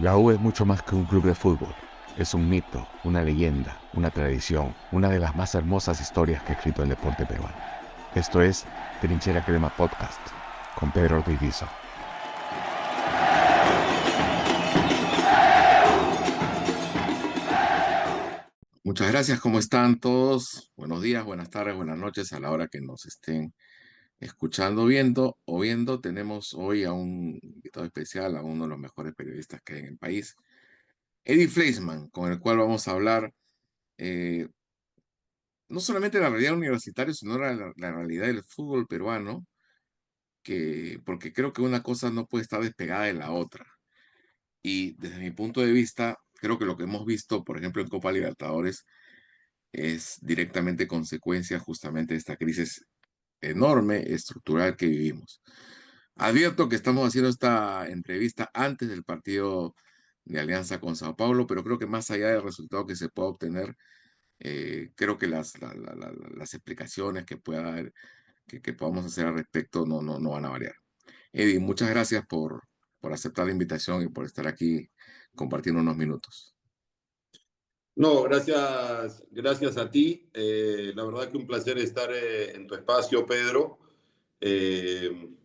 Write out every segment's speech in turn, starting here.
La U es mucho más que un club de fútbol. Es un mito, una leyenda, una tradición, una de las más hermosas historias que ha escrito el deporte peruano. Esto es Trinchera Crema Podcast, con Pedro Ortiz. Muchas gracias, ¿cómo están todos? Buenos días, buenas tardes, buenas noches a la hora que nos estén escuchando, viendo o viendo. Tenemos hoy a un invitado especial, a uno de los mejores periodistas que hay en el país, Eddie Fleisman, con el cual vamos a hablar eh, no solamente de la realidad universitaria, sino la realidad del fútbol peruano, porque creo que una cosa no puede estar despegada de la otra. Y desde mi punto de vista, creo que lo que hemos visto, por ejemplo, en Copa Libertadores, es directamente consecuencia justamente de esta crisis enorme, estructural que vivimos. Advierto que estamos haciendo esta entrevista antes del partido de Alianza con Sao Paulo, pero creo que más allá del resultado que se pueda obtener, creo que las explicaciones que pueda haber, que podamos hacer al respecto no van a variar. Eddie, muchas gracias por aceptar la invitación y por estar aquí compartiendo unos minutos. No, gracias a ti. La verdad que un placer estar en tu espacio, Pedro. Eh,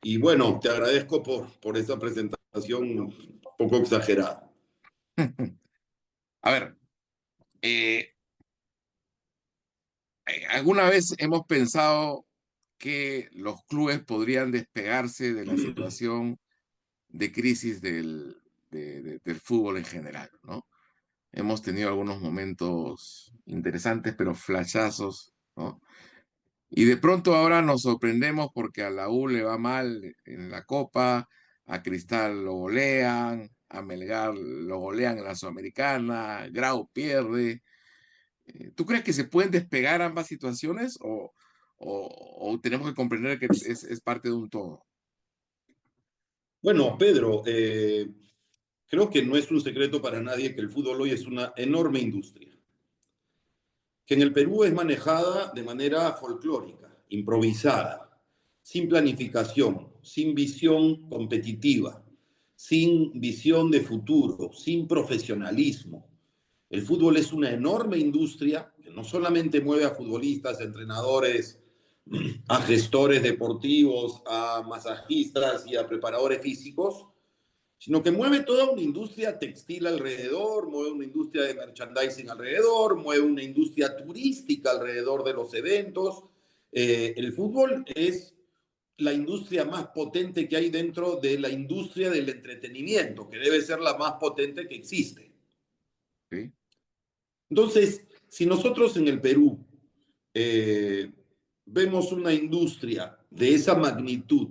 y bueno, te agradezco por esta presentación un poco exagerada. A ver, ¿alguna vez hemos pensado que los clubes podrían despegarse de la situación de crisis del fútbol en general, ¿no? Hemos tenido algunos momentos interesantes, pero flashazos, ¿no? Y de pronto ahora nos sorprendemos porque a la U le va mal en la Copa, a Cristal lo golean, a Melgar lo golean en la Sudamericana, Grau pierde. ¿Tú crees que se pueden despegar ambas situaciones o tenemos que comprender que es parte de un todo? Bueno, Pedro, creo que no es un secreto para nadie que el fútbol hoy es una enorme industria, que en el Perú es manejada de manera folclórica, improvisada, sin planificación, sin visión competitiva, sin visión de futuro, sin profesionalismo. El fútbol es una enorme industria que no solamente mueve a futbolistas, a entrenadores, a gestores deportivos, a masajistas y a preparadores físicos, sino que mueve toda una industria textil alrededor, mueve una industria de merchandising alrededor, mueve una industria turística alrededor de los eventos. El fútbol es la industria más potente que hay dentro de la industria del entretenimiento, que debe ser la más potente que existe. ¿Sí? Entonces, si nosotros en el Perú eh, vemos una industria de esa magnitud,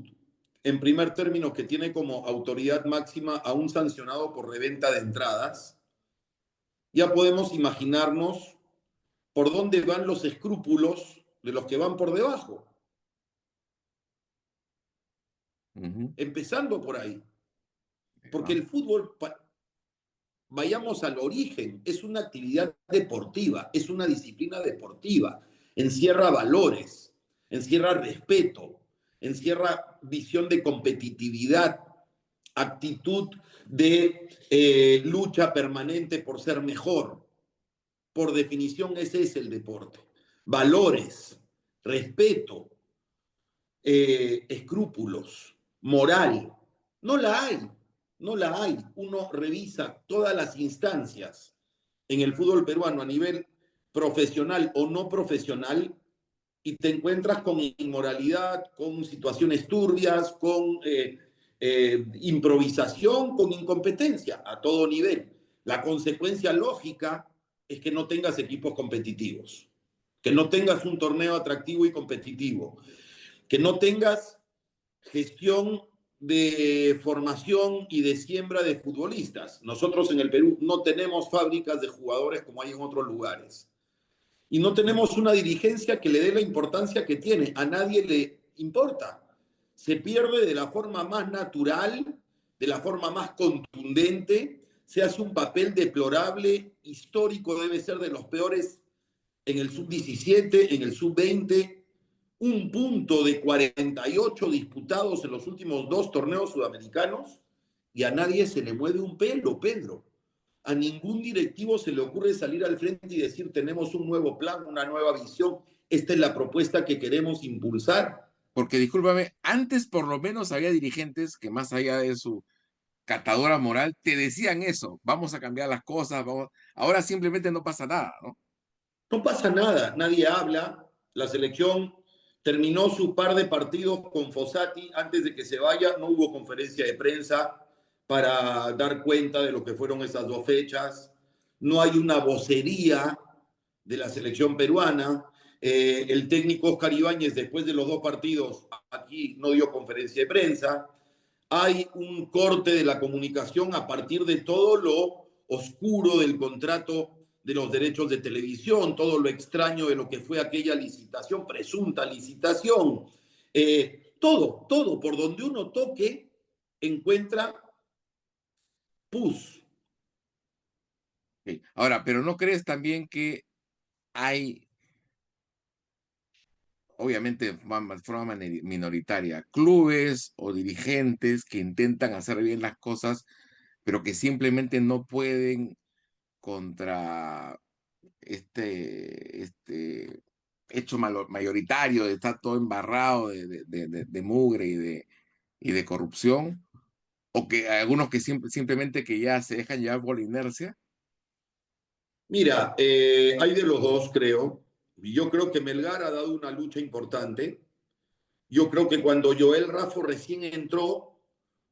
en primer término, que tiene como autoridad máxima a un sancionado por reventa de entradas, ya podemos imaginarnos por dónde van los escrúpulos de los que van por debajo. Ujú. Empezando por ahí. Porque Ah, el fútbol, vayamos al origen, es una actividad deportiva, es una disciplina deportiva, encierra valores, encierra respeto, encierra visión de competitividad, actitud de lucha permanente por ser mejor. Por definición, ese es el deporte. Valores, respeto, escrúpulos, moral. No la hay, no la hay. Uno revisa todas las instancias en el fútbol peruano a nivel profesional o no profesional y te encuentras con inmoralidad, con situaciones turbias, con improvisación, con incompetencia a todo nivel. La consecuencia lógica es que no tengas equipos competitivos, que no tengas un torneo atractivo y competitivo, que no tengas gestión de formación y de siembra de futbolistas. Nosotros en el Perú no tenemos fábricas de jugadores como hay en otros lugares. Y no tenemos una dirigencia que le dé la importancia que tiene. A nadie le importa. Se pierde de la forma más natural, de la forma más contundente. Se hace un papel deplorable, histórico, debe ser de los peores en el sub-17, en el sub-20. Un punto de 48 disputados en los últimos dos torneos sudamericanos y a nadie se le mueve un pelo, Pedro. A ningún directivo se le ocurre salir al frente y decir, tenemos un nuevo plan, una nueva visión, esta es la propuesta que queremos impulsar. Porque discúlpame, antes por lo menos había dirigentes que más allá de su catadora moral te decían eso, vamos a cambiar las cosas, vamos... ahora simplemente no pasa nada, ¿no? No pasa nada, nadie habla. La selección terminó su par de partidos con Fossati. Antes de que se vaya, no hubo conferencia de prensa para dar cuenta de lo que fueron esas dos fechas. No hay una vocería de la selección peruana. El técnico Oscar Ibáñez, después de los dos partidos, aquí no dio conferencia de prensa. Hay un corte de la comunicación a partir de todo lo oscuro del contrato de los derechos de televisión, todo lo extraño de lo que fue aquella licitación, presunta licitación. Todo, por donde uno toque, encuentra pus. Sí. Ahora, pero ¿no crees también que hay, obviamente de forma minoritaria, clubes o dirigentes que intentan hacer bien las cosas, pero que simplemente no pueden contra este hecho mayoritario de estar todo embarrado de mugre y de corrupción? ¿O que algunos que simplemente que ya se dejan llevar por la inercia? Mira, hay de los dos, creo. Yo creo que Melgar ha dado una lucha importante. Yo creo que cuando Joel Raffo recién entró,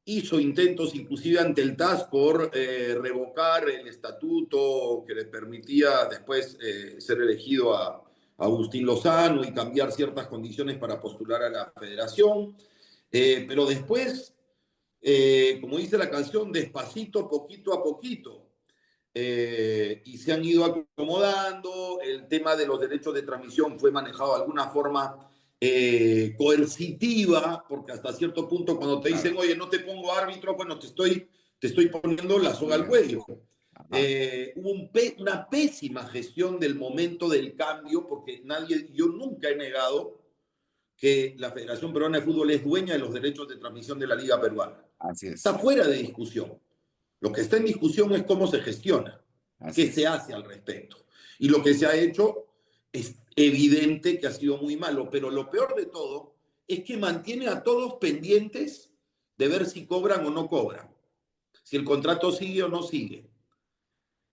hizo intentos inclusive ante el TAS por revocar el estatuto que le permitía después ser elegido a Agustín Lozano y cambiar ciertas condiciones para postular a la federación. Pero después, como dice la canción, despacito, poquito a poquito. Y se han ido acomodando. El tema de los derechos de transmisión fue manejado de alguna forma coercitiva, porque hasta cierto punto cuando te dicen, Claro, oye, no te pongo árbitro, bueno, te estoy poniendo la soga al cuello. ajá, Hubo una pésima gestión del momento del cambio, porque yo nunca he negado que la Federación Peruana de Fútbol es dueña de los derechos de transmisión de la Liga Peruana. así Está es, fuera de discusión. Lo que está en discusión es cómo se gestiona, así qué se es. hace al respecto. Y lo que se ha hecho es evidente que ha sido muy malo, pero lo peor de todo es que mantiene a todos pendientes de ver si cobran o no cobran, si el contrato sigue o no sigue.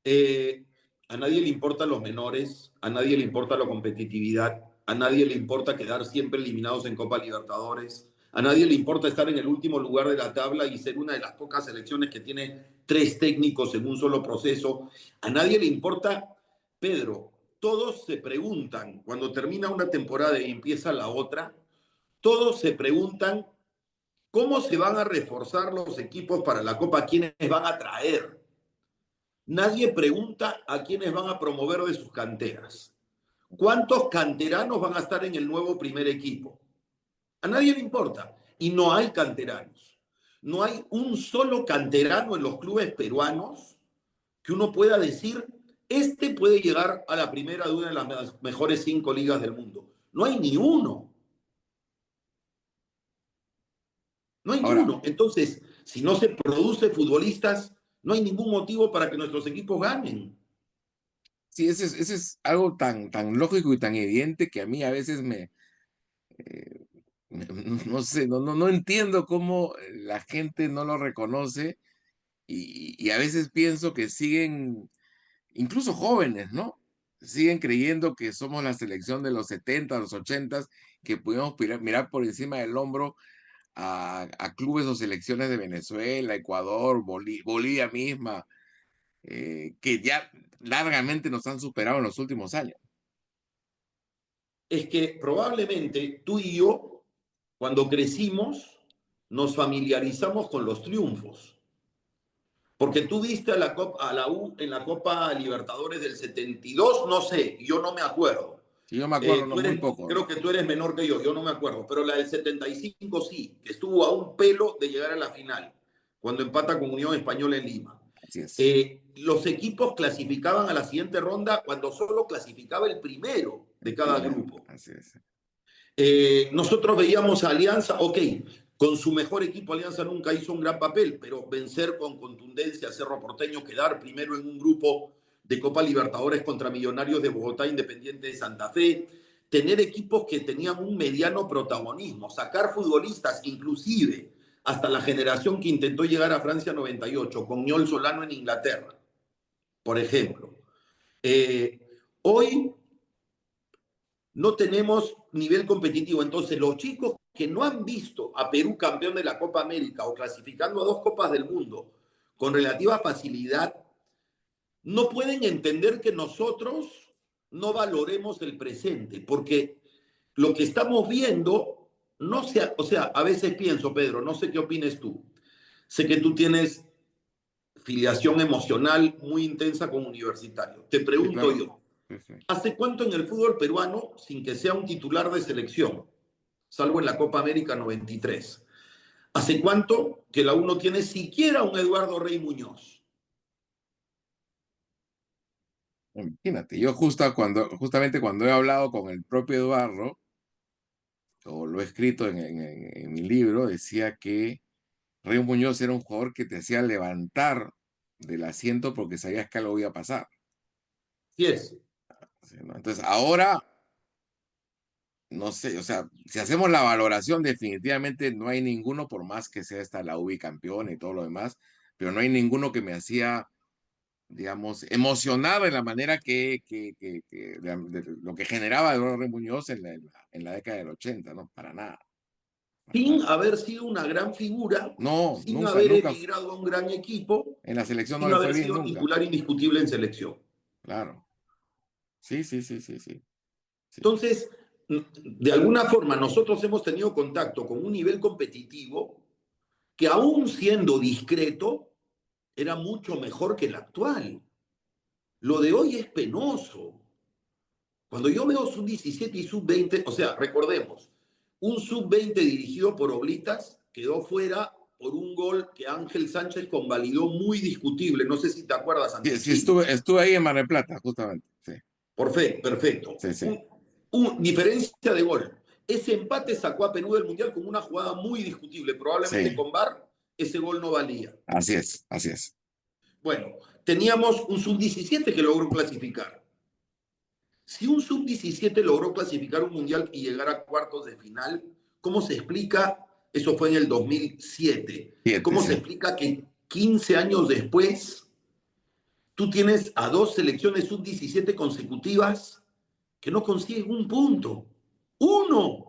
Eh, a nadie le importan los menores, a nadie le importa la competitividad, a nadie le importa quedar siempre eliminados en Copa Libertadores, a nadie le importa estar en el último lugar de la tabla y ser una de las pocas selecciones que tiene tres técnicos en un solo proceso. A nadie le importa, Pedro, todos se preguntan, cuando termina una temporada y empieza la otra, todos se preguntan cómo se van a reforzar los equipos para la Copa, quiénes van a traer. Nadie pregunta a quiénes van a promover de sus canteras. ¿Cuántos canteranos van a estar en el nuevo primer equipo? A nadie le importa. Y no hay canteranos. No hay un solo canterano en los clubes peruanos que uno pueda decir, este puede llegar a la primera de una de las mejores 5 ligas del mundo. No hay ni uno. No hay ni Ahora, uno. Entonces, si no se produce futbolistas, no hay ningún motivo para que nuestros equipos ganen. sí, ese es algo tan lógico y tan evidente que a mí a veces eh, no sé, no entiendo cómo la gente no lo reconoce y a veces pienso que siguen, incluso jóvenes, ¿no? Siguen creyendo que somos la selección de los 70, los 80, que pudimos mirar por encima del hombro a clubes o selecciones de Venezuela, Ecuador, Bolivia misma, que ya largamente nos han superado en los últimos años. Es que probablemente tú y yo, cuando crecimos, nos familiarizamos con los triunfos. Porque tú viste a la U en la Copa Libertadores del 72, no sé, yo no me acuerdo. Si yo me acuerdo, no, muy poco, Creo ¿no? que tú eres menor que yo no me acuerdo, pero la del 75 sí, que estuvo a un pelo de llegar a la final, cuando empata con Unión Española en Lima. Así es. Los equipos clasificaban a la siguiente ronda cuando solo clasificaba el primero de El cada primero, grupo. así es. Nosotros veíamos a Alianza, ok, Con su mejor equipo, Alianza nunca hizo un gran papel, pero vencer con contundencia a Cerro Porteño, quedar primero en un grupo de Copa Libertadores contra Millonarios de Bogotá, Independiente de Santa Fe, tener equipos que tenían un mediano protagonismo, sacar futbolistas, inclusive hasta la generación que intentó llegar a Francia 98, con Ñol Solano en Inglaterra, por ejemplo. Hoy no tenemos nivel competitivo. Entonces, los chicos que no han visto a Perú campeón de la Copa América o clasificando a 2 Copas del Mundo con relativa facilidad, no pueden entender que nosotros no valoremos el presente, porque lo que estamos viendo, no sea, o sea, a veces pienso, Pedro, no sé qué opines tú, sé que tú tienes filiación emocional muy intensa con Universitario. Te Sí, pregunto claro. yo, Sí, sí. ¿hace cuánto en el fútbol peruano, sin que sea un titular de selección, salvo en la Copa América 93, hace cuánto que la U no tiene siquiera un Eduardo Rey Muñoz? Imagínate, yo justamente cuando he hablado con el propio Eduardo, o lo he escrito en mi libro, decía que Rey Muñoz era un jugador que te hacía levantar del asiento porque sabías que algo iba a pasar. Sí es. ¿Sí, no? Entonces, ahora, no sé, o sea, si hacemos la valoración, definitivamente no hay ninguno, por más que sea esta la UBI campeón y todo lo demás, pero no hay ninguno que me hacía, digamos, emocionado en la manera de lo que generaba Eduardo Rey Muñoz en la década del 80, ¿no? Para nada, para Sin nada. haber sido una gran figura, No, sin nunca, haber nunca, emigrado a un gran equipo, en la selección no sin le fue haber bien sido nunca, titular indiscutible en selección. claro. Sí, sí, sí, sí, sí, sí, Entonces, de alguna forma, nosotros hemos tenido contacto con un nivel competitivo que aún siendo discreto, era mucho mejor que el actual. Lo de hoy es penoso. Cuando yo veo sub-17 y sub-20, o sea, recordemos, un sub-20 dirigido por Oblitas quedó fuera por un gol que Ángel Sánchez convalidó muy discutible. No sé si te acuerdas sí, ante sí, Chile. estuve ahí en Mar del Plata, justamente, sí, Perfecto. sí, sí, Diferencia de gol. Ese empate sacó a Perú del Mundial con una jugada muy discutible. Probablemente sí, con VAR ese gol no valía. así es, así es. Bueno, teníamos un sub-17 que logró clasificar. Si un sub-17 logró clasificar un mundial y llegar a cuartos de final, ¿cómo se explica? Eso fue en el 2007. Siete, ¿Cómo se sí. explica que 15 años después tú tienes a 2 selecciones sub-17 consecutivas que no consiguen un punto? ¡Uno!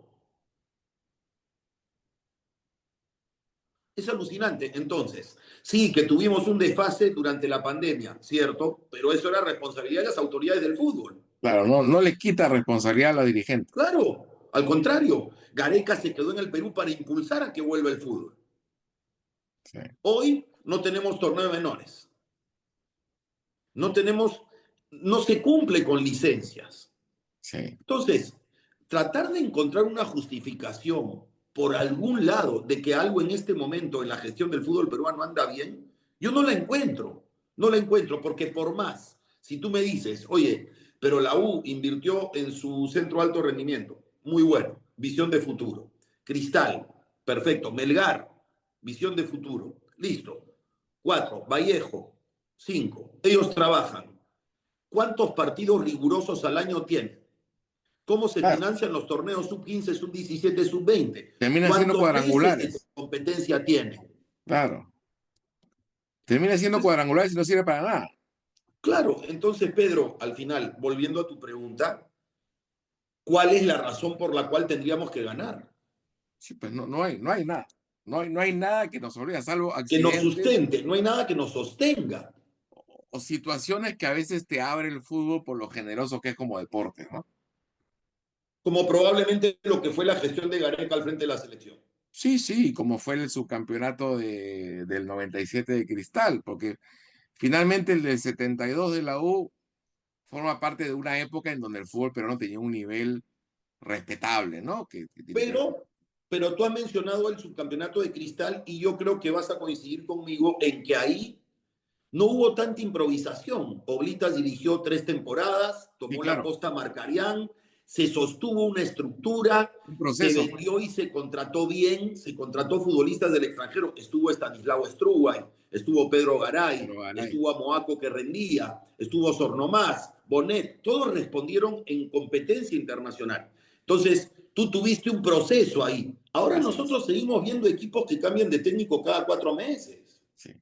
Es alucinante. Entonces, sí, que tuvimos un desfase durante la pandemia, ¿cierto? Pero eso era responsabilidad de las autoridades del fútbol. Claro, no, no le quita responsabilidad a los dirigentes. Claro, al contrario, Gareca se quedó en el Perú para impulsar a que vuelva el fútbol. Sí, Hoy no tenemos torneos menores, no tenemos, no se cumple con licencias. sí. Entonces, tratar de encontrar una justificación por algún lado de que algo en este momento en la gestión del fútbol peruano anda bien, yo no la encuentro, no la encuentro, porque por más, si tú me dices, oye, pero la U invirtió en su centro alto rendimiento, muy bueno, visión de futuro. Cristal, perfecto. Melgar, visión de futuro, listo. 4, Vallejo, 5. Ellos trabajan. ¿Cuántos partidos rigurosos al año tienen? ¿Cómo se Claro, financian los torneos sub-15, sub-17, sub-20? terminan siendo ¿Cuántos meses de cuadrangulares. competencia tienen? Claro, termina siendo Entonces, cuadrangulares y no sirve para nada. claro, entonces Pedro, al final, volviendo a tu pregunta, ¿cuál es la razón por la cual tendríamos que ganar? Sí, pues no, no hay nada. No hay nada que nos obligue, salvo Que nos accidentes sustente, no hay nada que nos sostenga, o situaciones que a veces te abre el fútbol por lo generoso que es como deporte, ¿no? como probablemente lo que fue la gestión de Gareca al frente de la selección. Sí, sí, como fue el subcampeonato del 97 de Cristal, porque finalmente el del 72 de la U forma parte de una época en donde el fútbol peruano tenía un nivel respetable, ¿no? Que tiene que ver. Pero tú has mencionado el subcampeonato de Cristal y yo creo que vas a coincidir conmigo en que ahí no hubo tanta improvisación. Oblitas dirigió 3 temporadas, Sí, tomó la claro. posta a Marcarián, se sostuvo una estructura, Un se proceso, pues. vendió y se contrató bien, se contrató futbolistas del extranjero, estuvo Estanislao Struway, estuvo Pedro Garay, Pero Garay, estuvo Amoaco que rendía, estuvo Sornomás, Bonet, todos respondieron en competencia internacional. Entonces, tú tuviste un proceso ahí. Ahora así es, nosotros seguimos viendo equipos que cambian de técnico cada 4 meses. sí.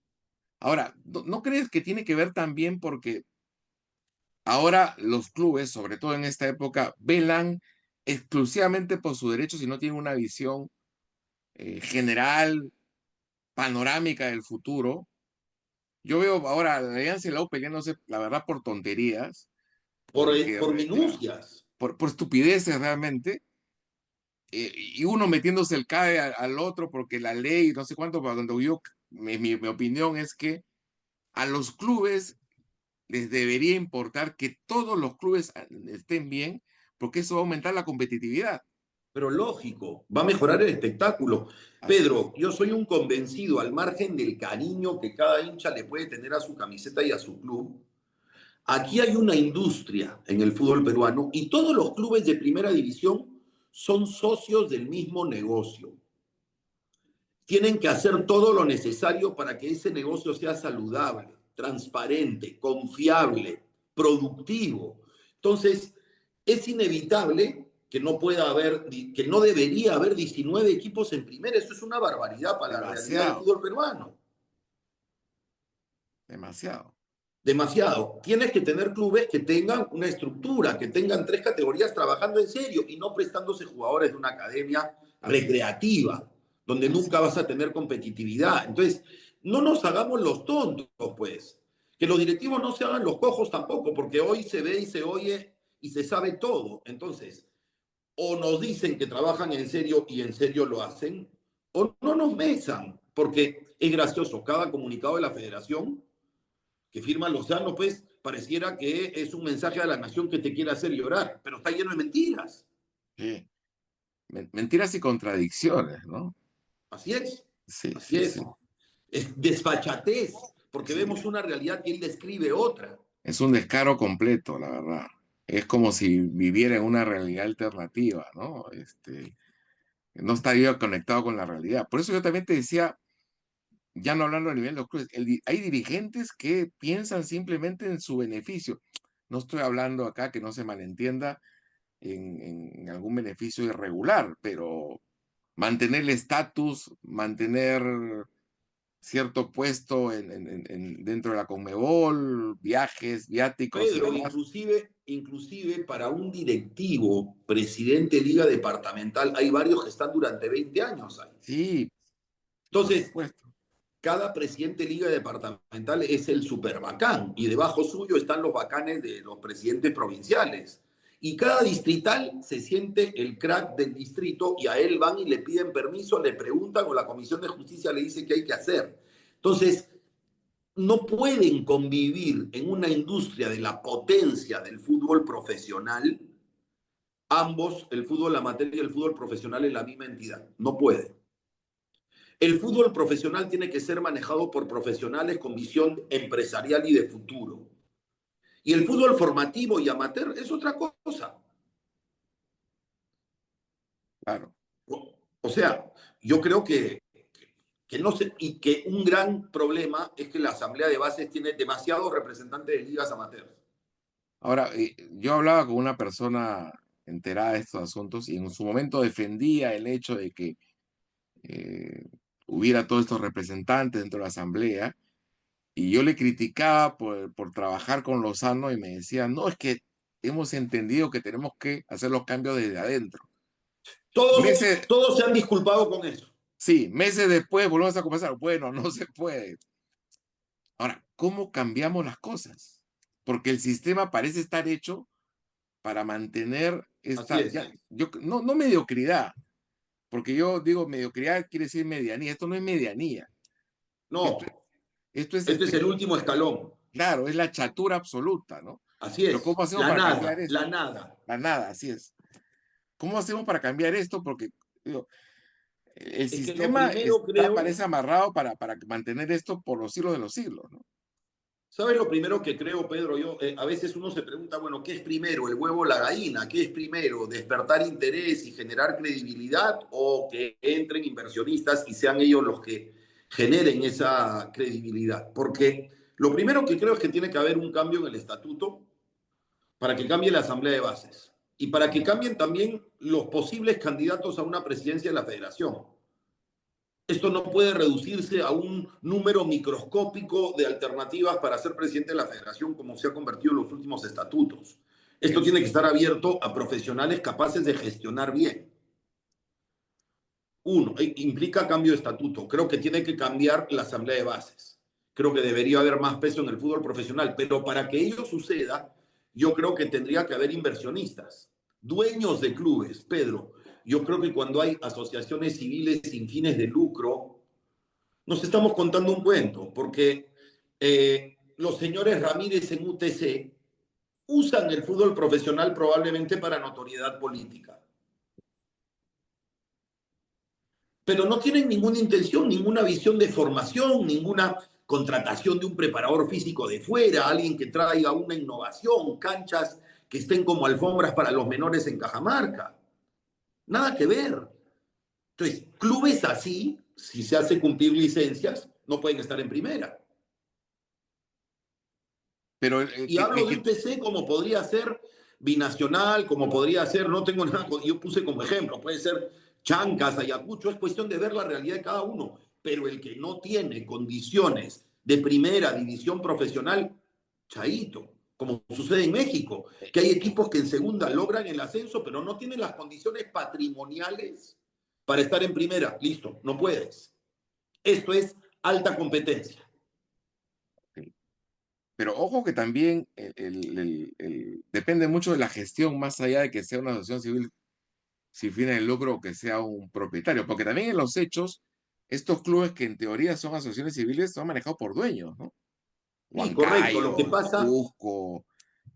Ahora, ¿no crees que tiene que ver también porque ahora los clubes, sobre todo en esta época, velan exclusivamente por sus derechos y no tienen una visión general, panorámica del futuro? Yo veo ahora a la Alianza y la U peleándose, la verdad, por tonterías, porque Por minucias. por estupideces realmente, y uno metiéndose el CAE al otro porque la ley, no sé cuánto, cuando yo, mi opinión es que a los clubes les debería importar que todos los clubes estén bien, porque eso va a aumentar la competitividad. Pero lógico, va a mejorar el espectáculo. Así es. Pedro, yo soy un convencido, al margen del cariño que cada hincha le puede tener a su camiseta y a su club. Aquí hay una industria en el fútbol peruano y todos los clubes de primera división son socios del mismo negocio. Tienen que hacer todo lo necesario para que ese negocio sea saludable, transparente, confiable, productivo. Entonces, es inevitable que no pueda haber, que no debería haber 19 equipos en primera. Eso es una barbaridad para la realidad del Demasiado, fútbol peruano. demasiado. Demasiado. Tienes que tener clubes que tengan una estructura, que tengan 3 categorías trabajando en serio y no prestándose jugadores de una academia Así es, recreativa, donde así nunca vas es. a tener competitividad. Entonces, no nos hagamos los tontos, pues. Que los directivos no se hagan los cojos tampoco, porque hoy se ve y se oye y se sabe todo. Entonces, o nos dicen que trabajan en serio y en serio lo hacen, o no nos mesan, porque es gracioso. Cada comunicado de la federación que firma Lozano, pues pareciera que es un mensaje a la nación que te quiere hacer llorar, pero está lleno de mentiras. Sí. Mentiras y contradicciones, ¿no? Así es, Sí, así sí, sí, es desfachatez, porque sí. vemos una realidad y él describe otra. Es un descaro completo, la verdad. Es como si viviera en una realidad alternativa, ¿no? No estaría conectado con la realidad. Por eso yo también te decía, ya no hablando a nivel de los clubes, hay dirigentes que piensan simplemente en su beneficio. No estoy hablando acá que no se malentienda en algún beneficio irregular, pero mantener el estatus, mantener cierto puesto dentro de la Conmebol, viajes, viáticos y Pedro, demás. inclusive para un directivo, presidente de liga departamental, hay varios que están durante 20 años ahí. Sí, por Entonces, supuesto. cada presidente de liga departamental es el superbacán y debajo suyo están los bacanes de los presidentes provinciales. Y cada distrital se siente el crack del distrito y a él van y le piden permiso, le preguntan o la Comisión de Justicia le dice qué hay que hacer. Entonces, no pueden convivir en una industria de la potencia del fútbol profesional, ambos, el fútbol amateur y el fútbol profesional en la misma entidad. No puede. El fútbol profesional tiene que ser manejado por profesionales con visión empresarial y de futuro. Y el fútbol formativo y amateur es otra cosa. Claro. O sea, yo creo que no sé, y que un gran problema es que la asamblea de bases tiene demasiados representantes de ligas amateurs. Ahora, yo hablaba con una persona enterada de estos asuntos y en su momento defendía el hecho de que eh, hubiera todos estos representantes dentro de la asamblea y yo le criticaba por trabajar con Lozano y me decía, no, es que hemos entendido que tenemos que hacer los cambios desde adentro. Meses, Todos se han disculpado con eso. sí, meses después volvemos a conversar. Bueno, no se puede. Ahora, ¿cómo cambiamos las cosas? Porque el sistema parece estar hecho para mantener Así esta, ya, es. no mediocridad, porque yo digo mediocridad quiere decir medianía. Esto no es medianía. Esto, No, esto es, este es el último escalón. claro, es la chatura absoluta, ¿no? Así Pero es. ¿cómo hacemos La para cambiar nada, la esto? nada. La nada, así es. ¿Cómo hacemos para cambiar esto? Porque digo, el Es que lo sistema primero está, creo parece amarrado para mantener esto por los siglos de los siglos, ¿no? ¿Sabes lo primero que creo, Pedro? A veces uno se pregunta, bueno, ¿qué es primero, el huevo o la gallina? ¿Qué es primero, despertar interés y generar credibilidad o que entren inversionistas y sean ellos los que generen esa credibilidad? Porque lo primero que creo es que tiene que haber un cambio en el estatuto para que cambie la asamblea de bases y para que cambien también los posibles candidatos a una presidencia de la federación. Esto no puede reducirse a un número microscópico de alternativas para ser presidente de la federación como se ha convertido en los últimos estatutos. Esto tiene que estar abierto a profesionales capaces de gestionar bien. Uno, implica cambio de estatuto. Creo que tiene que cambiar la asamblea de bases. Creo que debería haber más peso en el fútbol profesional, pero para que ello suceda, yo creo que tendría que haber inversionistas, dueños de clubes. Pedro, yo creo que cuando hay asociaciones civiles sin fines de lucro, nos estamos contando un cuento, porque los señores Ramírez en UTC usan el fútbol profesional probablemente para notoriedad política, pero no tienen ninguna intención, ninguna visión de formación, ninguna contratación de un preparador físico de fuera, alguien que traiga una innovación, canchas que estén como alfombras para los menores en Cajamarca. Nada que ver. Entonces, clubes así, si se hace cumplir licencias, no pueden estar en primera. Pero Y hablo de UTC como podría ser Binacional, como podría ser, no tengo nada, yo puse como ejemplo, puede ser Chancas, Ayacucho, es cuestión de ver la realidad de cada uno. Pero el que no tiene condiciones de primera división profesional, chaito, como sucede en México, que hay equipos que en segunda logran el ascenso, pero no tienen las condiciones patrimoniales para estar en primera. Listo, no puedes. Esto es alta competencia. Pero ojo que también depende mucho de la gestión, más allá de que sea una asociación civil sin fines de lucro o que sea un propietario, porque también en los hechos, estos clubes que en teoría son asociaciones civiles son manejados por dueños, ¿no? Sí, correcto. Huancayo, Cusco,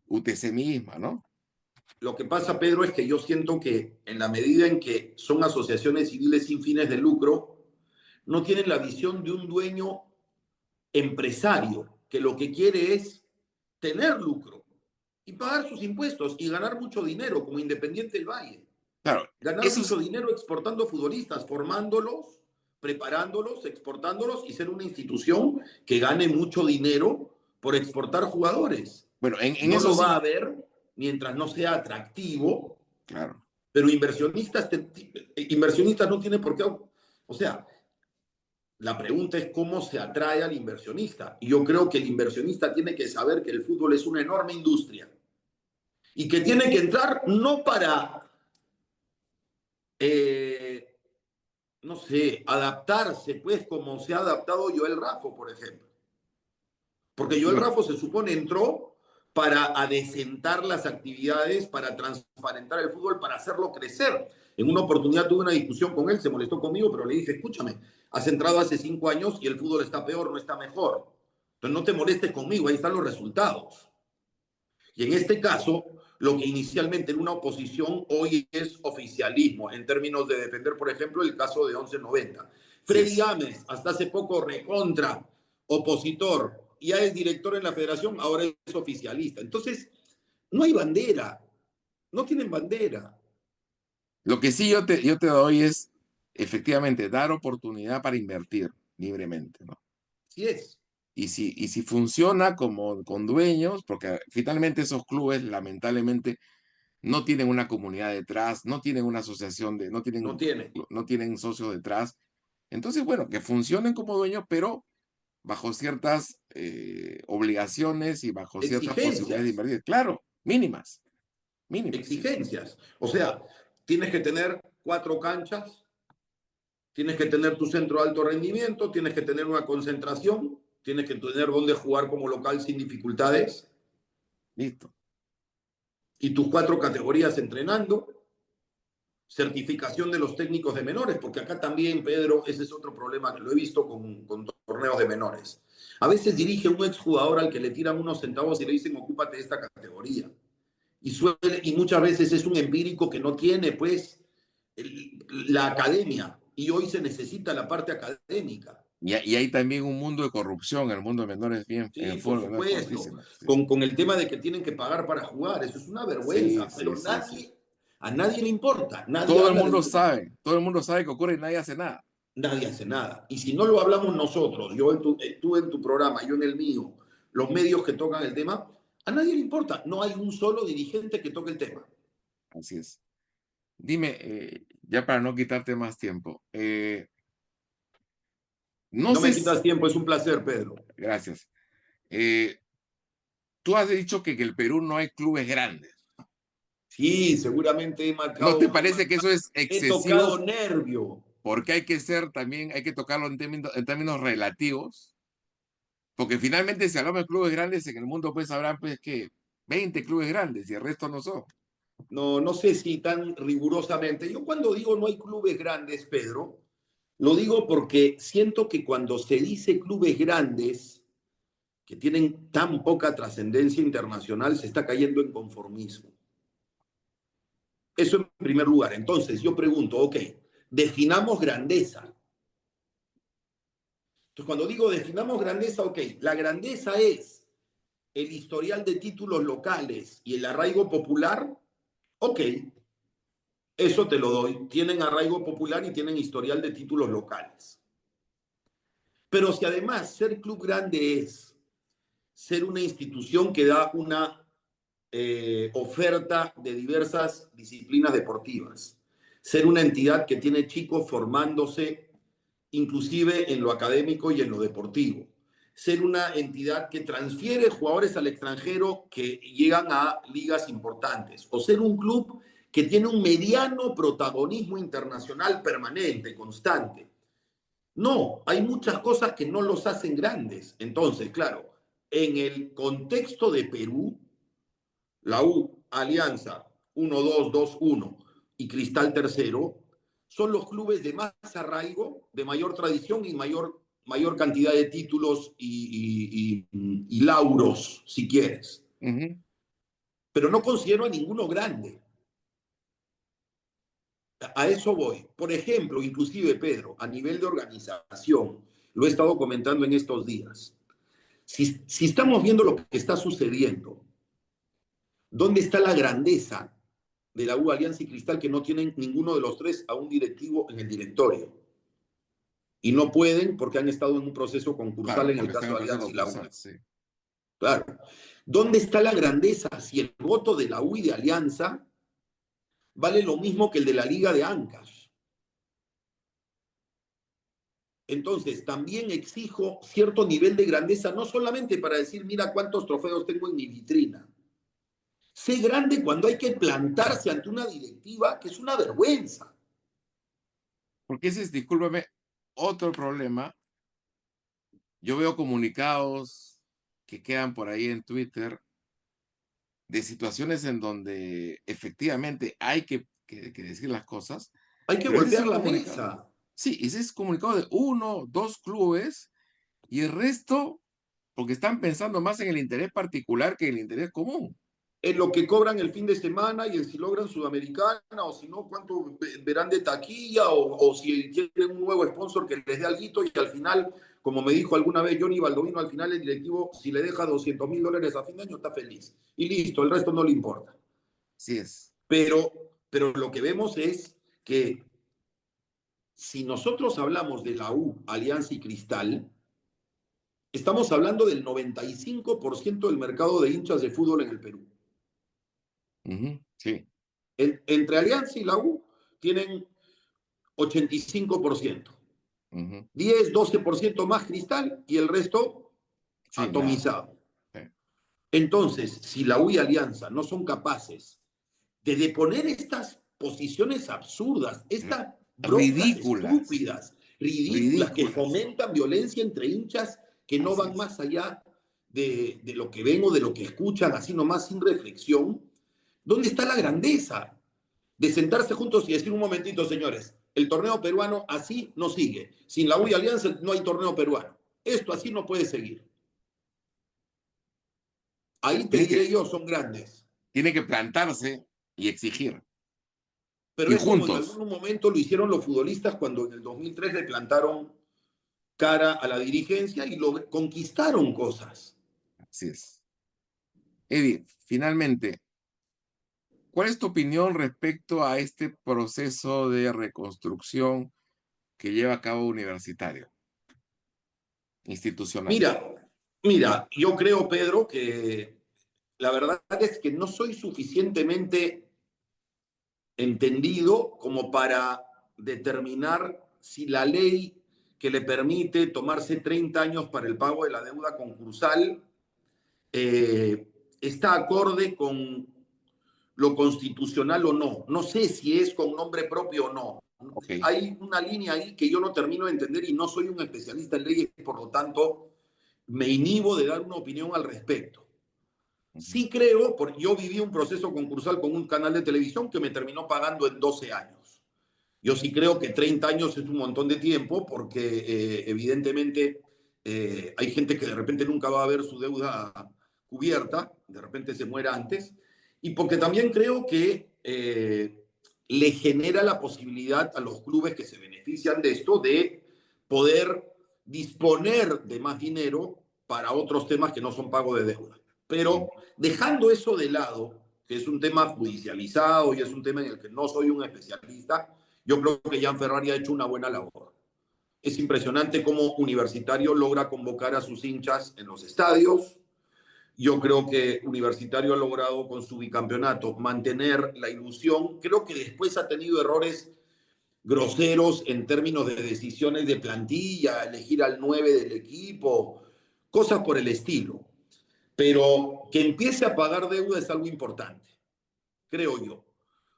UTC misma, ¿no? Lo que pasa, Pedro, es que yo siento que en la medida en que son asociaciones civiles sin fines de lucro, no tienen la visión de un dueño empresario que lo que quiere es tener lucro y pagar sus impuestos y ganar mucho dinero, como Independiente del Valle. Claro, Ganar eso mucho es, dinero exportando futbolistas, formándolos, preparándolos, exportándolos y ser una institución que gane mucho dinero por exportar jugadores. bueno, en No eso lo va a sí, haber mientras no sea atractivo, claro. pero inversionistas no tienen por qué. O sea, la pregunta es cómo se atrae al inversionista. Y yo creo que el inversionista tiene que saber que el fútbol es una enorme industria y que tiene que entrar no para, eh, no sé, adaptarse, pues como se ha adaptado Joel Raffo, por ejemplo. Porque Joel Bueno, Raffo se supone entró para adecentar las actividades, para transparentar el fútbol, para hacerlo crecer. En una oportunidad tuve una discusión con él, se molestó conmigo, pero le dije, escúchame, has entrado hace 5 años y el fútbol está peor, no está mejor. Entonces no te molestes conmigo, ahí están los resultados. Y en este caso, lo que inicialmente en una oposición hoy es oficialismo, en términos de defender, por ejemplo, el caso de 1190. sí Freddy es. Gámez, hasta hace poco recontra, opositor, ya es director en la federación, ahora es oficialista. Entonces, no hay bandera, no tienen bandera. Lo que sí yo te doy es, efectivamente, dar oportunidad para invertir libremente, ¿no? Así es, Y si funciona como con dueños, porque finalmente esos clubes lamentablemente no tienen una comunidad detrás, no tienen una asociación de, no tienen no tienen socios detrás. Entonces, bueno, que funcionen como dueños, pero bajo ciertas obligaciones y bajo ciertas posibilidades de exigencias, invertir. Claro, mínimas, mínimas, sí, sí. exigencias. O sea, tienes que tener 4 canchas, tienes que tener tu centro de alto rendimiento, tienes que tener una concentración, tienes que tener donde jugar como local sin dificultades Listo. y tus 4 categorías entrenando, certificación de los técnicos de menores, porque acá también, Pedro, ese es otro problema que lo he visto con torneos de menores. A veces dirige un exjugador al que le tiran unos centavos y le dicen, ocúpate de esta categoría. Y muchas veces es un empírico que no tiene, pues, la academia. Y hoy se necesita la parte académica. Y hay también un mundo de corrupción, el mundo de menores bien, en Sí, el por fútbol de menores supuesto, fuertísimo. Sí, con el tema de que tienen que pagar para jugar, eso es una sí, vergüenza, sí, pero sí, sí. a nadie le importa, nadie habla del tema, Todo el mundo sabe que ocurre y nadie hace nada. nadie hace nada. Y si no lo hablamos nosotros, tú en tu programa, yo en el mío, los medios que tocan el tema, a nadie le importa, no hay un solo dirigente que toque el tema. Así es. Dime, ya para no quitarte más tiempo, no No sé me si, quitas tiempo, es un placer, Pedro. gracias. Eh, Tú has dicho que en el Perú no hay clubes grandes. Sí, seguramente ¿No te parece que eso es he tocado excesivo? nervio. Porque hay que ser también, hay que tocarlo en términos relativos. Porque finalmente, si hablamos de clubes grandes en el mundo, pues habrá pues que 20 clubes grandes y el resto no son. No, no sé si tan rigurosamente. Yo cuando digo no hay clubes grandes, Pedro, lo digo porque siento que cuando se dice clubes grandes que tienen tan poca trascendencia internacional, se está cayendo en conformismo. Eso en primer lugar. Entonces, yo pregunto, ok, definamos grandeza. Entonces, cuando digo definamos grandeza, ok, la grandeza es el historial de títulos locales y el arraigo popular, ok, eso te lo doy. Tienen arraigo popular y tienen historial de títulos locales. Pero si además ser club grande es ser una institución que da una oferta de diversas disciplinas deportivas, ser una entidad que tiene chicos formándose inclusive en lo académico y en lo deportivo, ser una entidad que transfiere jugadores al extranjero que llegan a ligas importantes, o ser un club que tiene un mediano protagonismo internacional permanente, constante. No, hay muchas cosas que no los hacen grandes. Entonces, claro, en el contexto de Perú, la U, Alianza 1-2-2-1 y Cristal tercero, son los clubes de más arraigo, de mayor tradición y mayor cantidad de títulos y lauros, si quieres. Ujú. Pero no considero a ninguno grande. A eso voy. Por ejemplo, inclusive Pedro, a nivel de organización, lo he estado comentando en estos días. Si estamos viendo lo que está sucediendo, ¿dónde está la grandeza de la U, Alianza y Cristal que no tienen ninguno de los tres a un directivo en el directorio? Y no pueden porque han estado en un proceso concursal Claro, en el porque está en caso el de proceso Alianza y la U. concursal, sí. Claro. ¿Dónde está la grandeza si el voto de la U y de Alianza vale lo mismo que el de la Liga de Ancash? Entonces, también exijo cierto nivel de grandeza, no solamente para decir, mira cuántos trofeos tengo en mi vitrina. Sé grande cuando hay que plantarse ante una directiva que es una vergüenza. Porque ese es, discúlpame, otro problema. Yo veo comunicados que quedan por ahí en Twitter de situaciones en donde efectivamente hay que decir las cosas, Hay que pero ese es golpear un la comunicado. mesa. Sí, ese es comunicado de uno, dos clubes y el resto, porque están pensando más en el interés particular que en el interés común. En lo que cobran el fin de semana y en si logran Sudamericana o si no, cuánto verán de taquilla o si quieren un nuevo sponsor que les dé algo y al final, como me dijo alguna vez Johnny Baldovino, al final el directivo, si le deja $200,000 a fin de año, está feliz. Y listo, el resto no le importa. Así es. Pero lo que vemos es que si nosotros hablamos de la U, Alianza y Cristal, estamos hablando del 95% del mercado de hinchas de fútbol en el Perú. Ujú, sí. Entre Alianza y la U tienen 85%. Ujú, 10-12% más Cristal y el resto sí, nada. atomizado. Sí. Entonces, si la U y Alianza no son capaces de deponer estas posiciones absurdas, estas broncas Ridículas, estúpidas, ridículas, que ridículas. fomentan violencia entre hinchas que no Así van es. más allá de lo que ven o de lo que escuchan, así nomás sin reflexión, ¿dónde está la grandeza de sentarse juntos y decir un momentito, señores, el torneo peruano así no sigue? Sin la U y Alianza no hay torneo peruano. Esto así no puede seguir. Ahí te Tienen diré que, yo, son grandes. tienen que plantarse y exigir. Pero Y es como en juntos. algún momento lo hicieron los futbolistas cuando en el 2003 le plantaron cara a la dirigencia y conquistaron cosas. Así es. Eddie, finalmente, ¿cuál es tu opinión respecto a este proceso de reconstrucción que lleva a cabo Universitario, institucional? Mira, yo creo, Pedro, que la verdad es que no soy suficientemente entendido como para determinar si la ley que le permite tomarse 30 años para el pago de la deuda concursal eh, está acorde con lo constitucional o no. No sé si es con nombre propio o no. Ok. Hay una línea ahí que yo no termino de entender y no soy un especialista en leyes, por lo tanto me inhibo de dar una opinión al respecto. Ujú. Sí creo, porque yo viví un proceso concursal con un canal de televisión que me terminó pagando en 12 años. Yo sí creo que 30 años es un montón de tiempo porque evidentemente hay gente que de repente nunca va a ver su deuda cubierta, de repente se muera antes, y porque también creo que le genera la posibilidad a los clubes que se benefician de esto de poder disponer de más dinero para otros temas que no son pago de deuda. Sí. Pero dejando eso de lado, que es un tema judicializado y es un tema en el que no soy un especialista, yo creo que Jan Ferrari ha hecho una buena labor. Es impresionante cómo Universitario logra convocar a sus hinchas en los estadios. Yo creo que Universitario ha logrado con su bicampeonato mantener la ilusión. Creo que después ha tenido errores groseros en términos de decisiones de plantilla, elegir al 9 del equipo, cosas por el estilo. Pero que empiece a pagar deuda es algo importante, creo yo,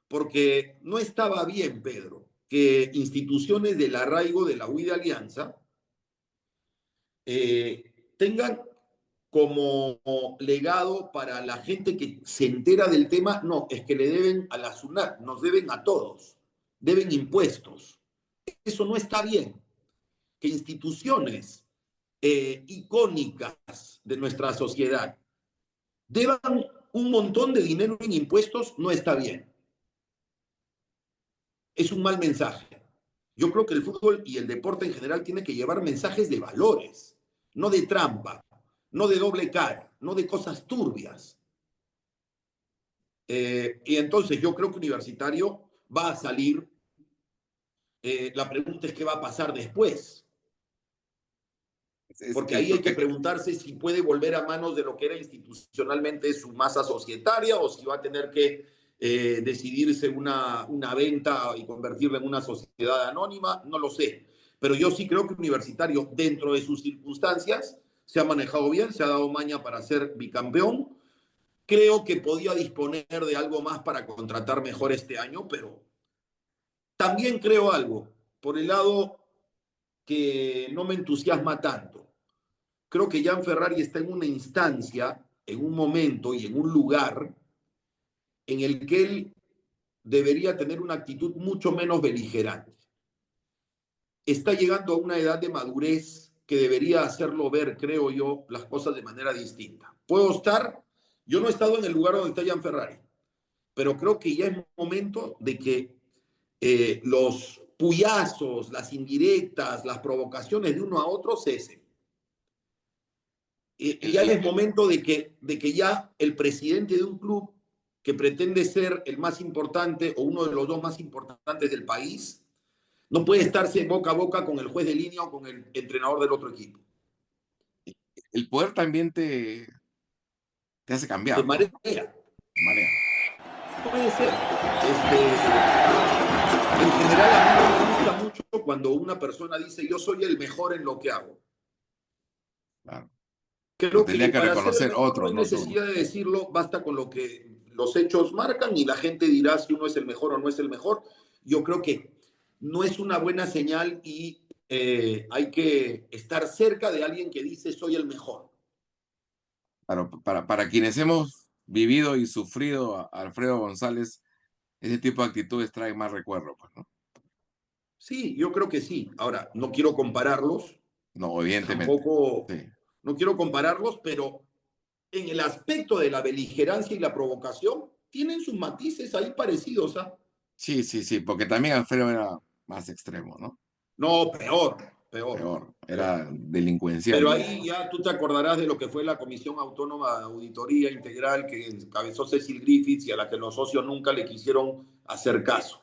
porque no estaba bien, Pedro, que instituciones del arraigo de la UI de Alianza tengan como legado para la gente que se entera del tema, no, es que le deben a la SUNAT, nos deben a todos, deben impuestos. Eso no está bien. Que instituciones icónicas de nuestra sociedad deban un montón de dinero en impuestos, no está bien. Es un mal mensaje. Yo creo que el fútbol y el deporte en general tiene que llevar mensajes de valores, no de trampa, no de doble cara, no de cosas turbias. Y entonces yo creo que Universitario va a salir. La pregunta es qué va a pasar después, porque ahí hay que Porque preguntarse si puede volver a manos de lo que era institucionalmente su masa societaria o si va a tener que decidirse una venta y convertirla en una sociedad anónima, no lo sé. Pero yo sí creo que Universitario, dentro de sus circunstancias, se ha manejado bien, se ha dado maña para ser bicampeón. Creo que podía disponer de algo más para contratar mejor este año, pero también creo algo, por el lado que no me entusiasma tanto. Creo que Jan Ferrari está en una instancia, en un momento y en un lugar en el que él debería tener una actitud mucho menos beligerante. Está llegando a una edad de madurez que debería hacerlo ver, creo yo, las cosas de manera distinta. Yo no he estado en el lugar donde está Jan Ferrari, pero creo que ya es momento de que los puyazos, las indirectas, las provocaciones de uno a otro cesen. Ya el- es momento de que ya el presidente de un club que pretende ser el más importante o uno de los dos más importantes del país, no puede estarse boca a boca con el juez de línea o con el entrenador del otro equipo. el poder también te hace De cambiar, ¿no? marea. De marea. Puede ser. En general, a mí no me gusta mucho cuando una persona dice yo soy el mejor en lo que hago. Claro. Lo Creo que tendría que para ser el reconocer mejor no otros, hay no tú. necesidad de decirlo, basta con lo que los hechos marcan y la gente dirá si uno es el mejor o no es el mejor. Yo creo que no es una buena señal y hay que estar cerca de alguien que dice soy el mejor. Para quienes hemos vivido y sufrido a Alfredo González, ese tipo de actitudes trae más recuerdo, pues, ¿no? Sí, yo creo que sí. Ahora, no quiero compararlos, No, evidentemente. tampoco, Sí, no quiero compararlos, pero en el aspecto de la beligerancia y la provocación, tienen sus matices ahí parecidos, ¿ah? sí, sí, sí, porque también Alfredo era más extremo, ¿no? No, peor. peor, peor, peor. era delincuencial, Pero digamos. ahí ya tú te acordarás de lo que fue la Comisión Autónoma de Auditoría Integral que encabezó Cecil Griffiths y a la que los socios nunca le quisieron hacer caso.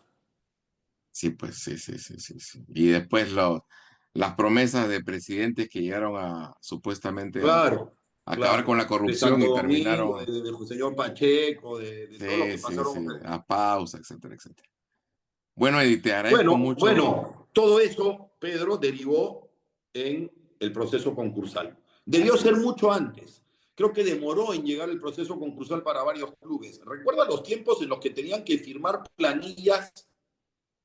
Sí, pues sí, sí, sí, sí, sí. Y después las promesas de presidentes que llegaron a supuestamente a Claro, acabar con claro. la De corrupción Santo y Domingo, terminaron, de señor Pacheco, de todos los sí, que sí, pasaron. sí, a pausa, etcétera, etcétera. Bueno, Eddie, te agradezco Bueno, mucho. bueno, todo eso, Pedro, derivó en el proceso concursal. Debió Así ser es. mucho antes. Creo que demoró en llegar el proceso concursal para varios clubes. ¿Recuerda los tiempos en los que tenían que firmar planillas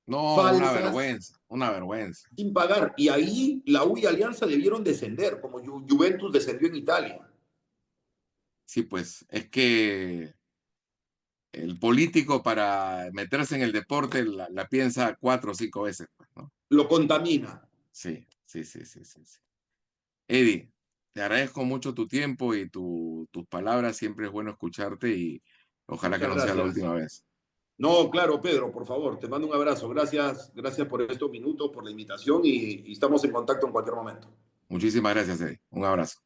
No, una falsas vergüenza, una vergüenza. sin pagar? Y ahí la U y Alianza debieron descender, como Juventus descendió en Italia. Sí, pues es que el político para meterse en el deporte la piensa 4 o 5 veces, pues, ¿no? Lo contamina. Sí, sí, sí, sí, sí, sí. Eddie, te agradezco mucho tu tiempo y tus palabras. Siempre es bueno escucharte y ojalá que Muchas no sea la gracias. última vez. No, claro, Pedro, por favor, te mando un abrazo. Gracias, gracias por estos minutos, por la invitación y estamos en contacto en cualquier momento. Muchísimas gracias, Eddie. Un abrazo.